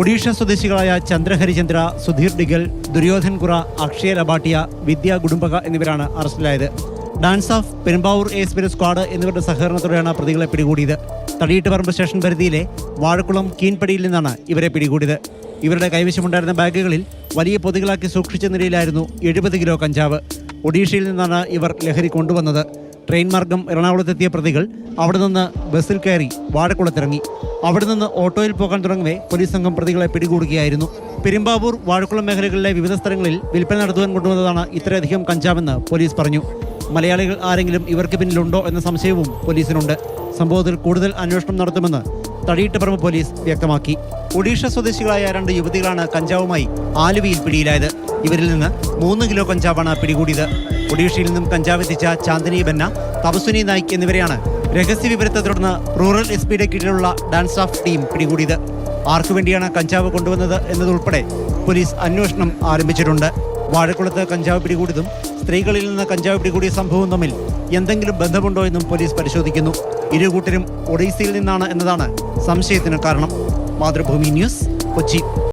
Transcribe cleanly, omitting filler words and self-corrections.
ഒഡീഷ സ്വദേശികളായ ചന്ദ്രഹരിചന്ദ്ര, സുധീർ ഡിഗൽ, ദുര്യോധൻ കുറ, അക്ഷയ ലബാട്ടിയ, വിദ്യ ഗുഡുംബക എന്നിവരാണ് അറസ്റ്റിലായത്. Dance of Perumbavoor A squad എന്നിവരുടെ സഹകരണത്തോടെയാണ് പ്രതികളെ പിടികൂടിയത്. തടിയിട്ടുപറമ്പ് സ്റ്റേഷൻ പരിധിയിലെ വാഴക്കുളം കീൻപടിയിൽ നിന്നാണ് ഇവരെ പിടികൂടിയത്. ഇവരുടെ കൈവശമുണ്ടായിരുന്ന ബാഗുകളിൽ വലിയ പൊതികളാക്കി സൂക്ഷിച്ച നിലയിലായിരുന്നു 70 കിലോ കഞ്ചാവ്. ഒഡീഷയിൽ നിന്നാണ് ഇവർ ലഹരി കൊണ്ടുവന്നത്. ട്രെയിൻ മാർഗം എറണാകുളത്തെത്തിയ പ്രതികൾ അവിടെ നിന്ന് ബസ്സിൽ കയറി വാഴക്കുളത്തിറങ്ങി. അവിടെ നിന്ന് ഓട്ടോയിൽ പോകാൻ തുടങ്ങവേ പോലീസ് സംഘം പ്രതികളെ പിടികൂടുകയായിരുന്നു. പെരുമ്പാവൂർ, വാഴക്കുളം മേഖലകളിലെ വിവിധ സ്ഥലങ്ങളിൽ വിൽപ്പന നടത്തുവാൻ കൊണ്ടുവന്നതാണ് ഇത്രയധികം കഞ്ചാവെന്ന് പോലീസ് പറഞ്ഞു. മലയാളികൾ ആരെങ്കിലും ഇവർക്ക് പിന്നിലുണ്ടോ എന്ന സംശയവും പോലീസിനുണ്ട്. സംഭവത്തിൽ കൂടുതൽ അന്വേഷണം നടത്തുമെന്ന് തടിയിട്ടുപറമ്പ് പോലീസ് വ്യക്തമാക്കി. ഒഡീഷ സ്വദേശികളായ 2 യുവതികളാണ് കഞ്ചാവുമായി ആലുവയിൽ പിടിയിലായത്. ഇവരിൽ നിന്ന് 3 കിലോ കഞ്ചാവാണ് പിടികൂടിയത്. ഒഡീഷയിൽ നിന്നും കഞ്ചാവ് എത്തിച്ച ചാന്ദിനി ബന്ന, തപസ്വിനി നായിക് എന്നിവരെയാണ് രഹസ്യ വിവരത്തെ തുടർന്ന് റൂറൽ എസ്.പിയുടെ കീഴിലുള്ള ഡാൻസ് ഓഫ് ടീം പിടികൂടിയത്. ആർക്കുവേണ്ടിയാണ് കഞ്ചാവ് കൊണ്ടുവന്നത് എന്നതുൾപ്പെടെ പോലീസ് അന്വേഷണം ആരംഭിച്ചിട്ടുണ്ട്. വാഴക്കുളത്ത് കഞ്ചാവ് പിടികൂടിയതും സ്ത്രീകളിൽ നിന്ന് കഞ്ചാവ് പിടികൂടിയ സംഭവവും തമ്മിൽ എന്തെങ്കിലും ബന്ധമുണ്ടോ എന്നും പോലീസ് പരിശോധിക്കുന്നു. ഇരുകൂട്ടരും ഒഡീസയിൽ നിന്നാണ് എന്നതാണ് സംശയത്തിന് കാരണം. മാതൃഭൂമി ന്യൂസ്, കൊച്ചി.